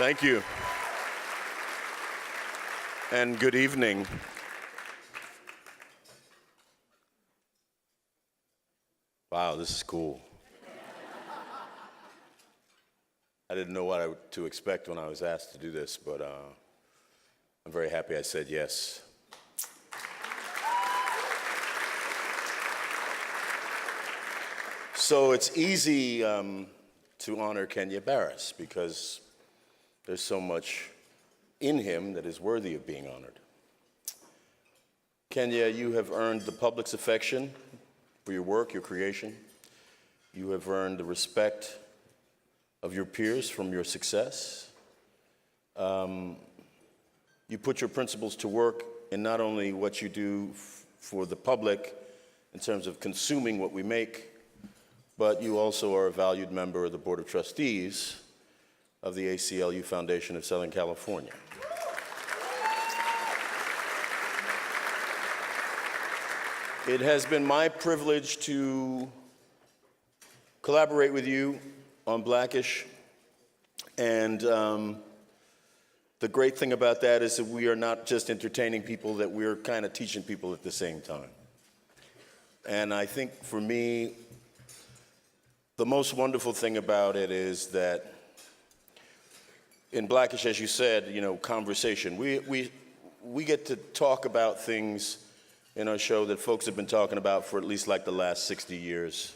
Thank you. And good evening. Wow, this is cool. I didn't know what to expect when I was asked to do this, but I'm very happy I said yes. So it's easy to honor Kenya Barris because there's so much in him that is worthy of being honored. Kenya, you have earned the public's affection for your work, your creation. You have earned the respect of your peers from your success. You put your principles to work in not only what you do for the public in terms of consuming what we make, but you also are a valued member of the Board of Trustees of the ACLU Foundation of Southern California. It has been my privilege to collaborate with you on Blackish, and the great thing about that is that we are not just entertaining people, that we're kind of teaching people at the same time. And I think for me, the most wonderful thing about it is that in Blackish, as you said, conversation. We get to talk about things in our show that folks have been talking about for at least like the last 60 years.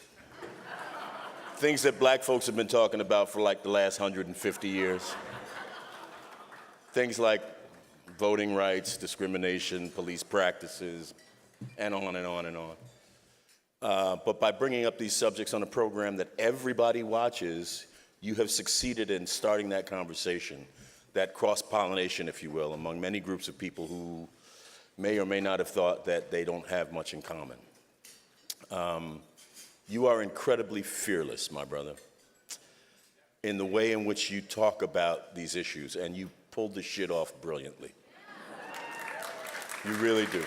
Things that black folks have been talking about for like the last 150 years. Things like voting rights, discrimination, police practices, and on and on and on. But by bringing up these subjects on a program that everybody watches, you have succeeded in starting that conversation, that cross-pollination, if you will, among many groups of people who may or may not have thought that they don't have much in common. You are incredibly fearless, my brother, in the way in which you talk about these issues, and you pulled the shit off brilliantly. You really do.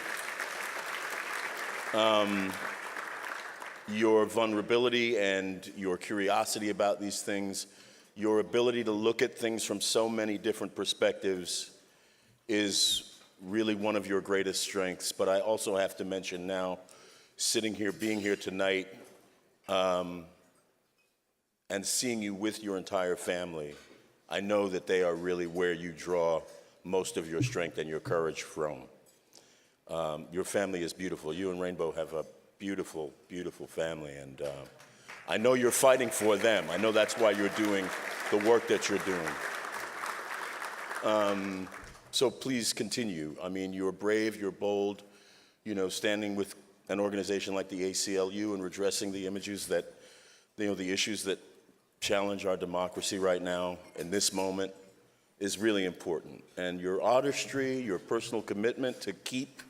Your vulnerability and your curiosity about these things, your ability to look at things from so many different perspectives is really one of your greatest strengths. But I also have to mention now, sitting here, being here tonight, and seeing you with your entire family, I know that they are really where you draw most of your strength and your courage from. Your family is beautiful. You and Rainbow have a beautiful, beautiful family, and I know you're fighting for them. I know that's why you're doing the work that you're doing. So please continue. I mean, you're brave, you're bold, standing with an organization like the ACLU and redressing the issues that challenge our democracy right now in this moment is really important. And your artistry, your personal commitment to keep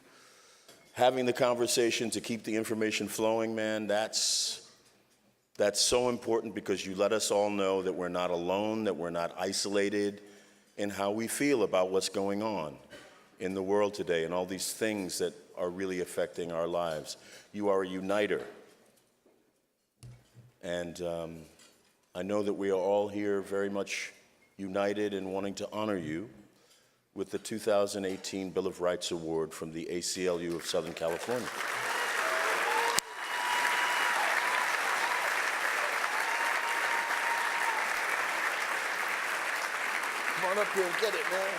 having the conversation, to keep the information flowing, man, that's so important, because you let us all know that we're not alone, that we're not isolated in how we feel about what's going on in the world today and all these things that are really affecting our lives. You are a uniter. And I know that we are all here very much united in wanting to honor you with the 2018 Bill of Rights Award from the ACLU of Southern California. Come on up here and get it, man.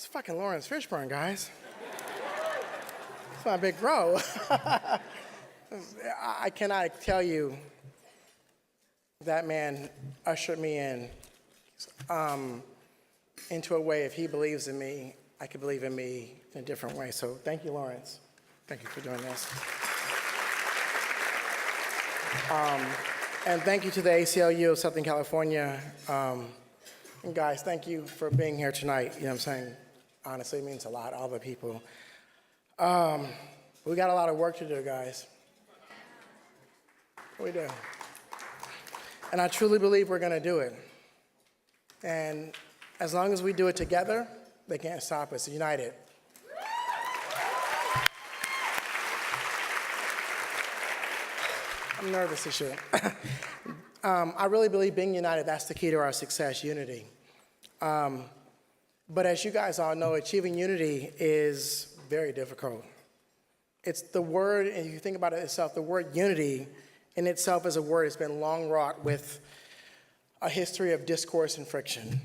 It's fucking Lawrence Fishburne, guys. It's my big bro. I cannot tell you that man ushered me into a way, if he believes in me, I could believe in me in a different way. So thank you, Lawrence. Thank you for doing this. And thank you to the ACLU of Southern California. And guys, thank you for being here tonight. You know what I'm saying? Honestly, it means a lot, all the people. We got a lot of work to do, guys. We do. And I truly believe we're going to do it. And as long as we do it together, they can't stop us. United. I'm nervous as shit. I really believe being united, that's the key to our success, unity. But as you guys all know, achieving unity is very difficult. It's the word, and you think about it itself, the word unity in itself is a word that's been long wrought with a history of discourse and friction.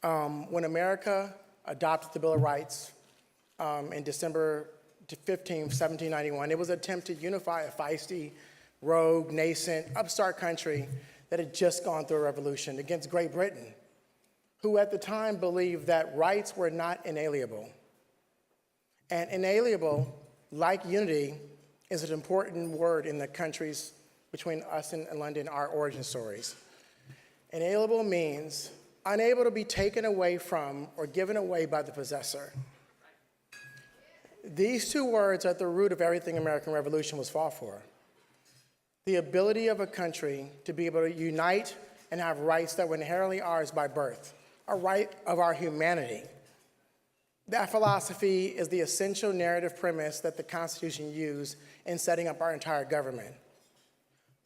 When America adopted the Bill of Rights in December 15, 1791, it was an attempt to unify a feisty, rogue, nascent, upstart country that had just gone through a revolution against Great Britain, who at the time believed that rights were not inalienable. And inalienable, like unity, is an important word in the countries between us and London, our origin stories. Inalienable means unable to be taken away from or given away by the possessor. These two words are at the root of everything American Revolution was fought for. The ability of a country to be able to unite and have rights that were inherently ours by birth, a right of our humanity. That philosophy is the essential narrative premise that the Constitution used in setting up our entire government.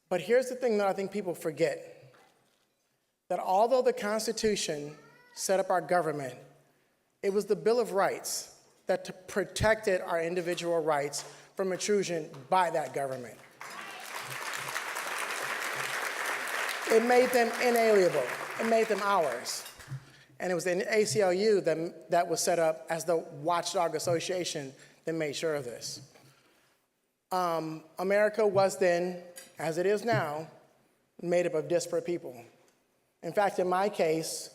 But here's the thing that I think people forget, that although the Constitution set up our government, it was the Bill of Rights that protected our individual rights from intrusion by that government. It made them inalienable. It made them ours. And it was the ACLU that was set up as the watchdog association that made sure of this. America was then, as it is now, made up of disparate people. In fact, in my case,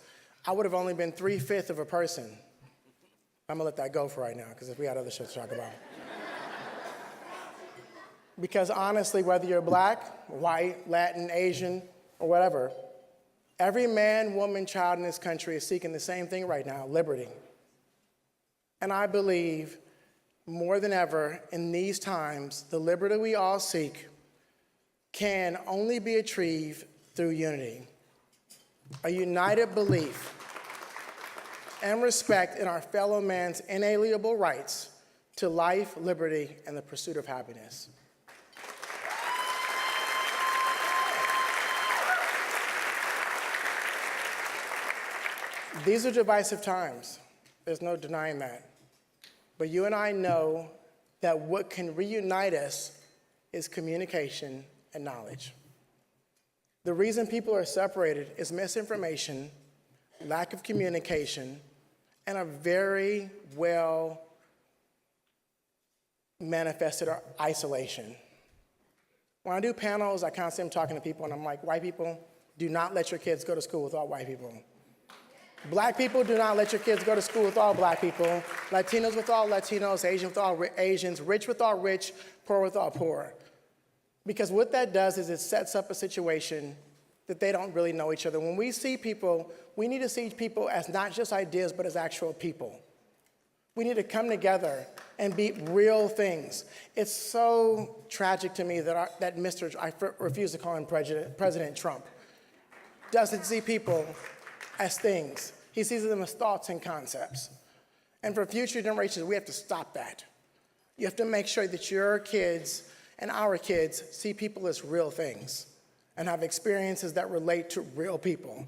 I would have only been 3/5 of a person. I'm gonna let that go for right now, because we got other shit to talk about. Because honestly, whether you're black, white, Latin, Asian, or whatever, every man, woman, child in this country is seeking the same thing right now, liberty. And I believe more than ever in these times, the liberty we all seek can only be achieved through unity. A united belief and respect in our fellow man's inalienable rights to life, liberty, and the pursuit of happiness. These are divisive times. There's no denying that. But you and I know that what can reunite us is communication and knowledge. The reason people are separated is misinformation, lack of communication, and a very well manifested isolation. When I do panels, I constantly am talking to people, and I'm like, white people, do not let your kids go to school with all white people. Black people, do not let your kids go to school with all black people. Latinos with all Latinos, Asians with all Asians, rich with all rich, poor with all poor. Because what that does is it sets up a situation that they don't really know each other. When we see people, we need to see people as not just ideas, but as actual people. We need to come together and be real things. It's so tragic to me that I refuse to call him President Trump, doesn't see people as things. He sees them as thoughts and concepts. And for future generations, we have to stop that. You have to make sure that your kids and our kids see people as real things and have experiences that relate to real people.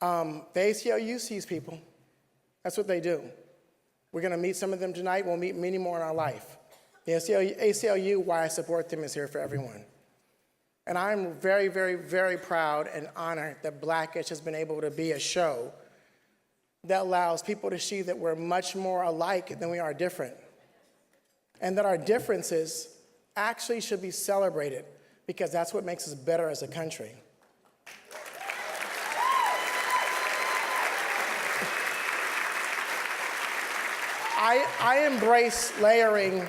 The ACLU sees people. That's what they do. We're gonna meet some of them tonight. We'll meet many more in our life. The ACLU, why I support them, is here for everyone. And I'm very, very, very proud and honored that Blackish has been able to be a show that allows people to see that we're much more alike than we are different, and that our differences actually should be celebrated because that's what makes us better as a country. I embrace layering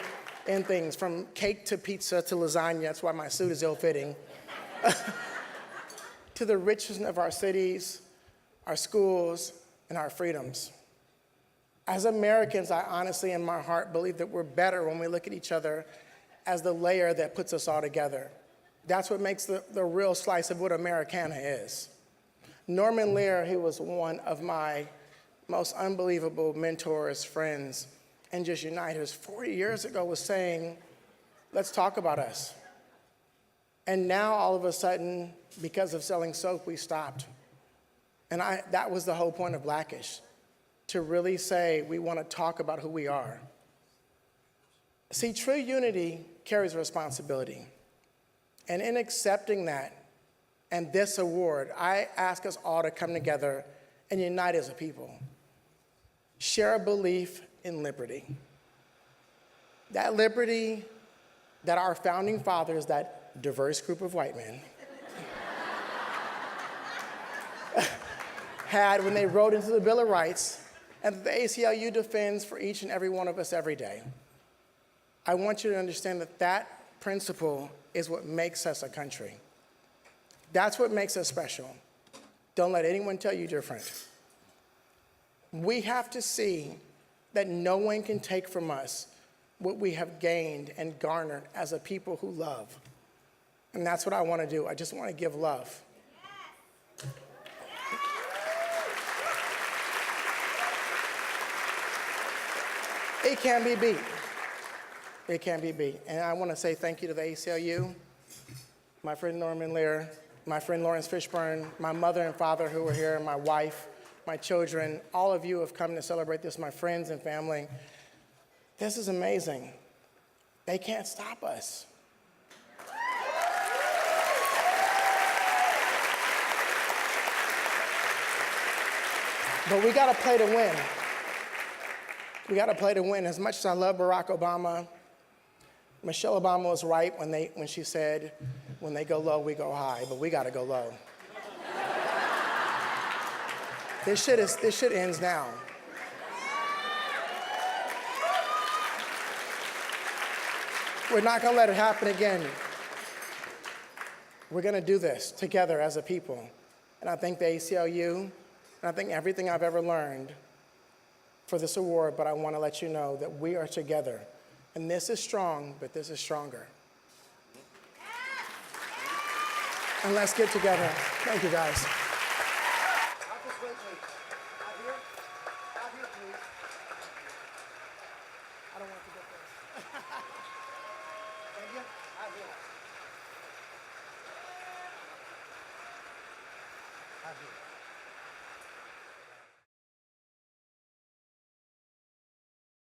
in things, from cake to pizza to lasagna. That's why my suit is ill-fitting. To the richness of our cities, our schools, and our freedoms. As Americans, I honestly, in my heart, believe that we're better when we look at each other as the layer that puts us all together. That's what makes the real slice of what Americana is. Norman Lear, he was one of my most unbelievable mentors, friends, and just uniters, 40 years ago was saying, let's talk about us. And now, all of a sudden, because of selling soap, we stopped. And that was the whole point of Blackish, to really say we want to talk about who we are. See, true unity carries responsibility. And in accepting that and this award, I ask us all to come together and unite as a people. Share a belief in liberty. That liberty that our founding fathers, that diverse group of white men, had when they wrote into the Bill of Rights, and the ACLU defends for each and every one of us every day. I want you to understand that that principle is what makes us a country. That's what makes us special. Don't let anyone tell you different. We have to see that no one can take from us what we have gained and garnered as a people who love. And that's what I want to do. I just want to give love. It can be beat. It can be beat. And I want to say thank you to the ACLU, my friend Norman Lear, my friend Lawrence Fishburne, my mother and father who were here, my wife, my children. All of you have come to celebrate this, my friends and family. This is amazing. They can't stop us. But we got to play to win. We got to play to win. As much as I love Barack Obama, Michelle Obama was right when she said, when they go low, we go high, but we got to go low. This shit ends now. We're not going to let it happen again. We're going to do this together as a people. And I thank the ACLU, and I thank everything I've ever learned for this award, but I want to let you know that we are together. And this is strong, but this is stronger. And let's get together. Thank you, guys. I don't want to get this. Thank you. I will.